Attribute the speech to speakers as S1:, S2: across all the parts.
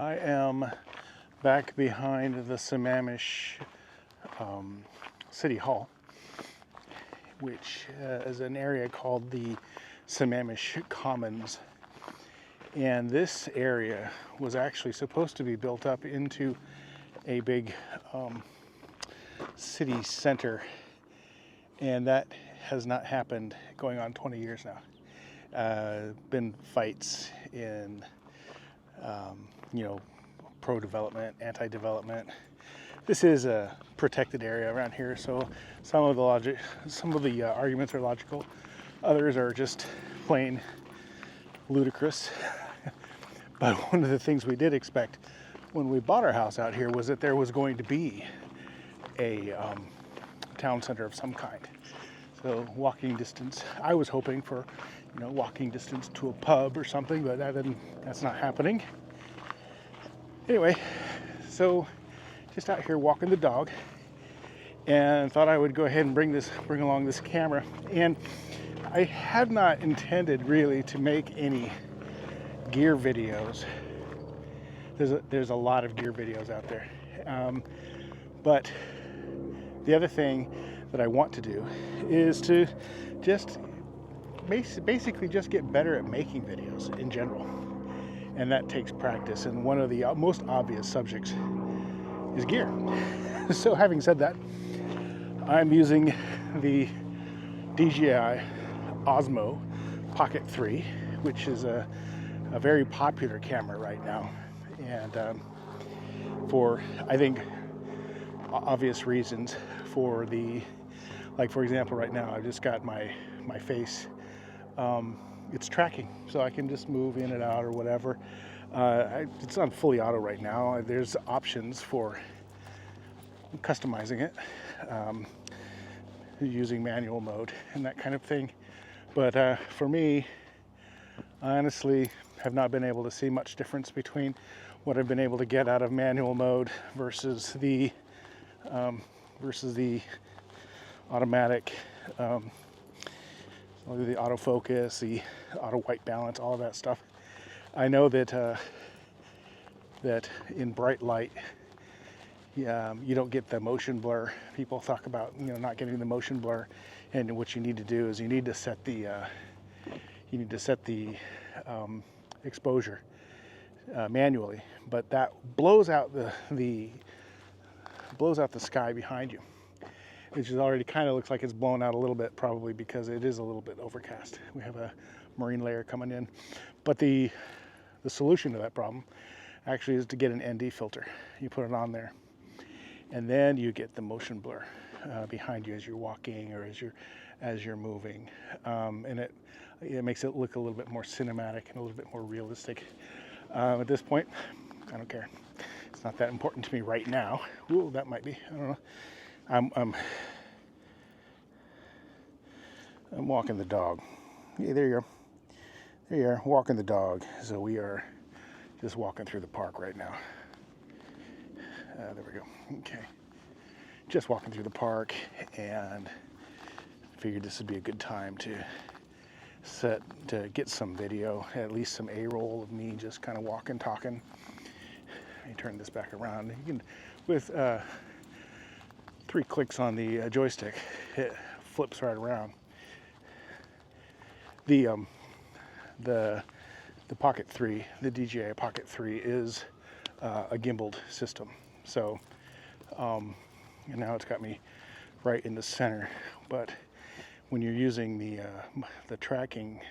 S1: I am back behind the Sammamish City Hall, which is an area called the Sammamish Commons. And this area was actually supposed to be built up into a big city center, and that has not happened, going on 20 years now. Been fights in pro-development, anti-development. This is a protected area around here, so some of the arguments are logical. Others are just plain ludicrous. But one of the things we did expect when we bought our house out here was that there was going to be a town center of some kind. So walking distance. I was hoping for, walking distance to a pub or something, but that's not happening. Anyway, so just out here walking the dog, and thought I would go ahead and bring along this camera. And I had not intended really to make any gear videos. There's a lot of gear videos out there, but the other thing that I want to do is to just basically just get better at making videos in general, and that takes practice. And one of the most obvious subjects is gear. So having said that, I'm using the DJI OSMO Pocket 3, which is a very popular camera right now, and for, I think, obvious reasons. For example, right now I've just got my face, it's tracking, so I can just move in and out or whatever. It's on fully auto right now. There's options for customizing it, using manual mode and that kind of thing. But for me, I honestly have not been able to see much difference between what I've been able to get out of manual mode versus the automatic, the autofocus, the auto white balance, all of that stuff. I know that that in bright light, you don't get the motion blur. People talk about not getting the motion blur, and what you need to do is you need to set the exposure manually, but that blows out the sky behind you, which is already kind of looks like it's blown out a little bit, probably because it is a little bit overcast. We have a marine layer coming in, but the solution to that problem actually is to get an ND filter. You put it on there, and then you get the motion blur behind you as you're walking or as you're moving, and it makes it look a little bit more cinematic and a little bit more realistic. At this point, I don't care. It's not that important to me right now. Ooh, that might be. I don't know. I'm walking the dog. Yeah, there you are. There you are, walking the dog. So we are just walking through the park right now. There we go. Okay. Just walking through the park, and figured this would be a good time to get some video, at least some A-roll of me just kind of walking, talking. Let me turn this back around. You can, with 3 clicks on the joystick, it flips right around. The Pocket 3, the DJI Pocket 3 is a gimbaled system. So, and now it's got me right in the center. But when you're using the tracking,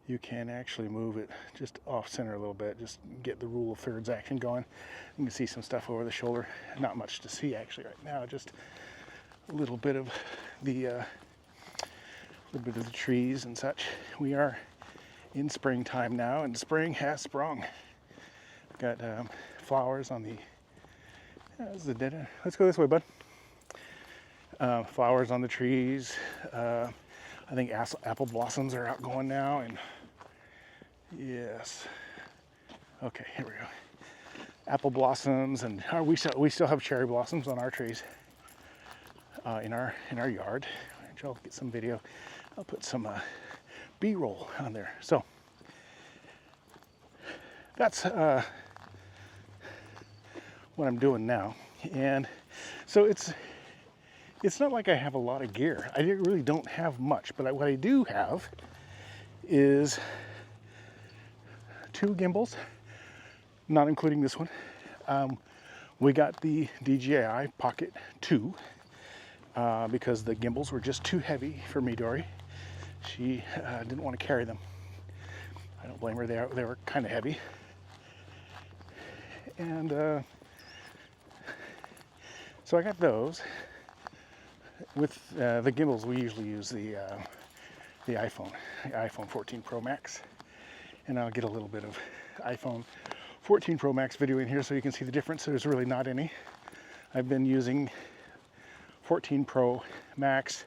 S1: you can actually move it just off center a little bit, just get the rule of thirds action going. You can see some stuff over the shoulder. Not much to see actually right now, just a little bit of the trees and such. We are in springtime now, and spring has sprung. Got flowers on the. This is the dead end. Let's go this way, bud. Flowers on the trees. I think apple blossoms are out going now, and yes. Okay, here we go. Apple blossoms, and we still have cherry blossoms on our trees in our yard. I'll get some video. I'll put some B-roll on there. So that's what I'm doing now. And so it's not like I have a lot of gear. I really don't have much, but what I do have is 2 gimbals, not including this one. We got the DJI Pocket 2 because the gimbals were just too heavy for me, Dory. She didn't want to carry them. I don't blame her. They were kind of heavy. And so I got those. With the gimbals, we usually use the iPhone 14 Pro Max. And I'll get a little bit of iPhone 14 Pro Max video in here so you can see the difference. There's really not any. I've been using 14 Pro Max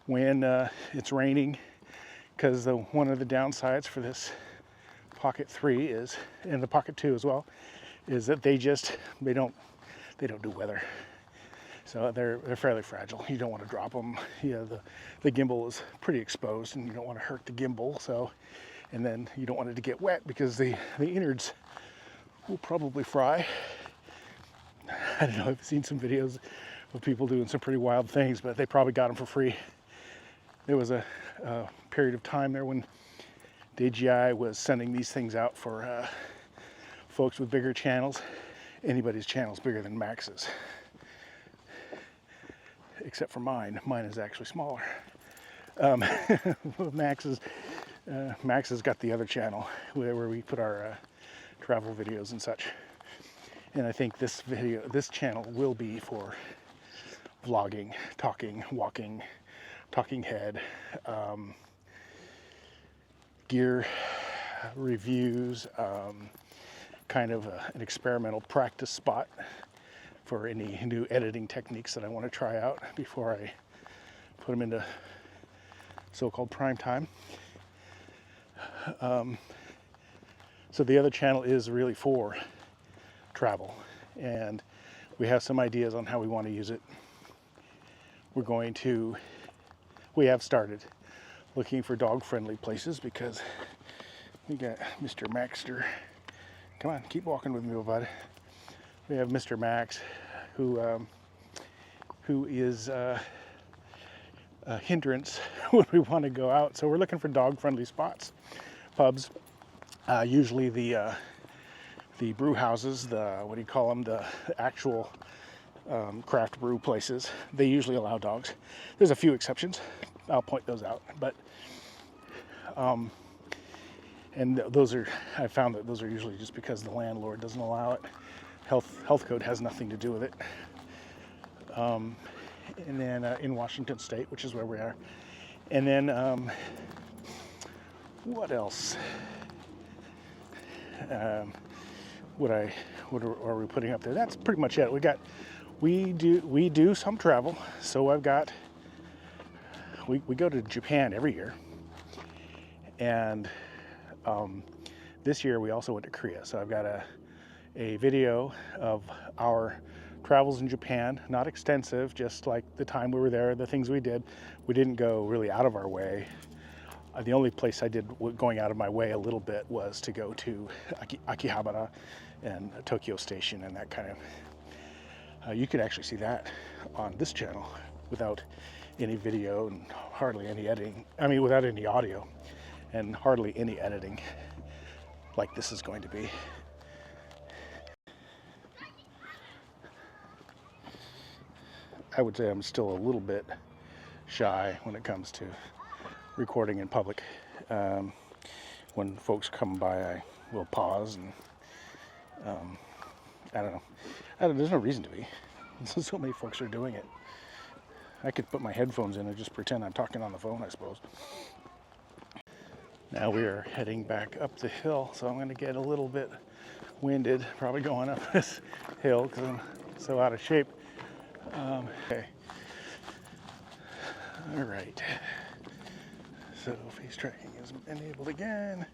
S1: when it's raining, because one of the downsides for this Pocket 3 is, and the Pocket 2 as well, is that they don't do weather. So they're fairly fragile. You don't want to drop them. The gimbal is pretty exposed, and you don't want to hurt the gimbal. So, and then you don't want it to get wet because the innards will probably fry. I don't know. I've seen some videos of people doing some pretty wild things, but they probably got them for free. There was a period of time there when DJI was sending these things out for folks with bigger channels. Anybody's channel is bigger than Max's, except for mine. Mine is actually smaller. Max has got the other channel where we put our travel videos and such. And I think this channel will be for vlogging, talking, walking, talking head, gear reviews, kind of an experimental practice spot for any new editing techniques that I want to try out before I put them into so-called prime time. So the other channel is really for travel, and we have some ideas on how we want to use it. We have started looking for dog-friendly places because we got Mr. Maxter. Come on, keep walking with me, bud. We have Mr. Max, who is a hindrance when we want to go out. So we're looking for dog-friendly spots, pubs. Usually the brew houses, the actual craft brew places, they usually allow dogs. There's a few exceptions. I'll point those out, but and I found that those are usually just because the landlord doesn't allow it. Health code has nothing to do with it. And then in Washington State, which is where we are. And then what else? What are we putting up there? That's pretty much it. We do some travel. So we go to Japan every year, and this year we also went to Korea. So I've got a video of our travels in Japan, not extensive, just like the time we were there, the things we did. We didn't go really out of our way. The only place I did going out of my way a little bit was to go to Akihabara and Tokyo Station and that kind of. You could actually see that on this channel without any video and hardly any editing. I mean, without any audio and hardly any editing, like this is going to be. I would say I'm still a little bit shy when it comes to recording in public. When folks come by, I will pause and I don't know. There's no reason to be. So many folks are doing it. I could put my headphones in and just pretend I'm talking on the phone, I suppose. Now we are heading back up the hill, so I'm going to get a little bit winded, probably going up this hill because I'm so out of shape. Okay. All right. So face tracking is enabled again.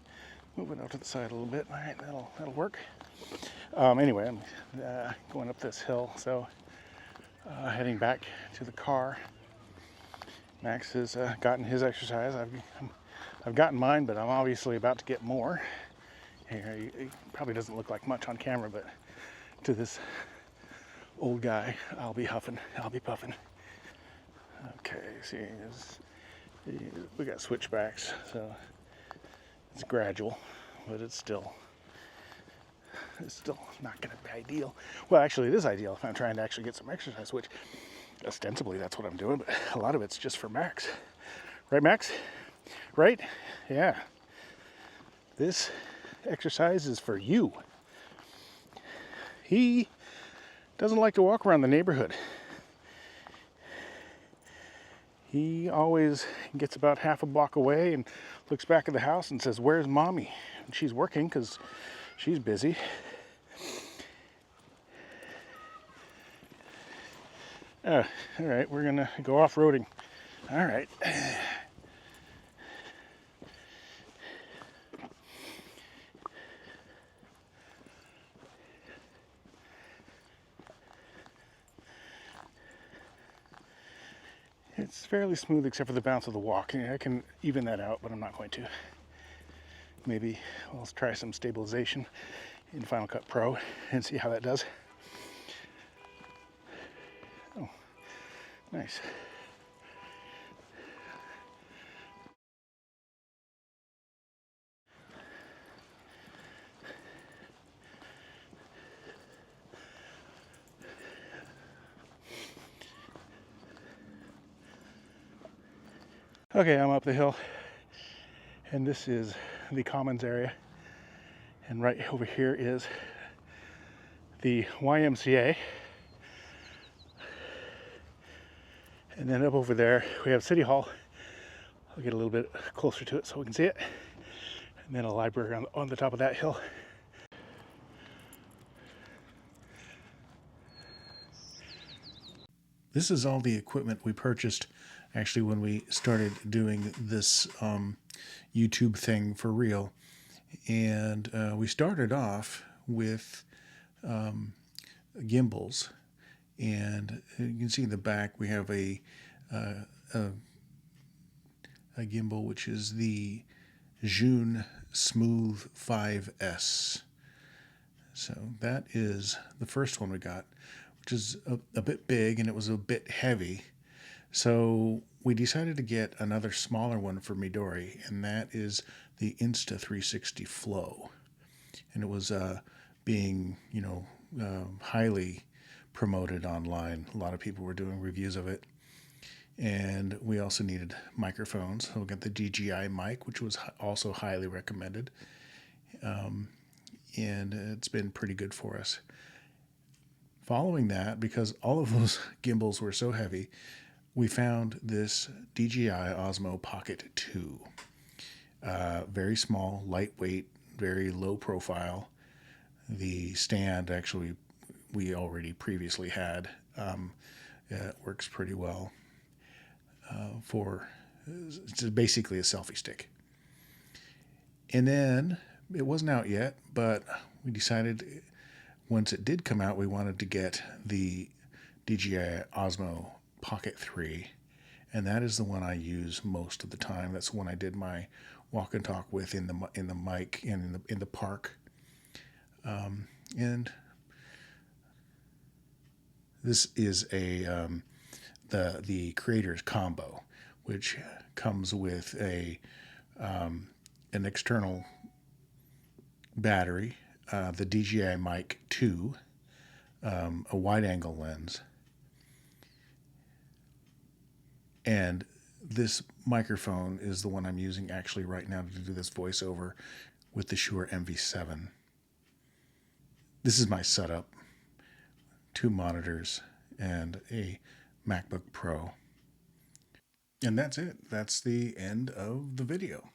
S1: Moving out to the side a little bit. All right, that'll work. Anyway, I'm going up this hill, so heading back to the car. Max has gotten his exercise. I've gotten mine, but I'm obviously about to get more. Here, it probably doesn't look like much on camera, but to this old guy. I'll be huffing. I'll be puffing. Okay, see, we got switchbacks, so it's gradual, but it's still not going to be ideal. Well, actually, it is ideal if I'm trying to actually get some exercise, which ostensibly that's what I'm doing, but a lot of it's just for Max. Right, Max? Right? Yeah. This exercise is for you. He doesn't like to walk around the neighborhood. He always gets about half a block away and looks back at the house and says, "Where's mommy?" And she's working because she's busy. All right, we're gonna go off-roading. All right. It's fairly smooth except for the bounce of the walk. I can even that out, but I'm not going to. Maybe I'll try some stabilization in Final Cut Pro and see how that does. Oh, nice. Okay, I'm up the hill, and this is the Commons area, and right over here is the YMCA, and then up over there we have City Hall. I'll get a little bit closer to it so we can see it, and then a library on the top of that hill. This is all the equipment we purchased actually when we started doing this YouTube thing for real. And we started off with gimbals. And you can see in the back we have a gimbal, which is the Zhune Smooth 5S. So that is the first one we got, which is a bit big and it was a bit heavy. So we decided to get another smaller one for Midori, and that is the Insta360 Flow. And it was being, highly promoted online. A lot of people were doing reviews of it. And we also needed microphones. So we got the DJI Mic, which was also highly recommended. And it's been pretty good for us. Following that, because all of those gimbals were so heavy, we found this DJI OSMO Pocket 2. Very small, lightweight, very low profile. The stand actually we already previously had. It works pretty well it's basically a selfie stick. And then it wasn't out yet, but we decided once it did come out, we wanted to get the DJI OSMO Pocket 3, and that is the one I use most of the time. That's the one I did my walk and talk with in the mic and in the park. And this is the creator's combo, which comes with an external battery, the DJI Mic 2, a wide-angle lens, and this microphone is the one I'm using actually right now to do this voiceover with the Shure MV7. This is my setup: 2 monitors and a MacBook Pro. And that's it. That's the end of the video.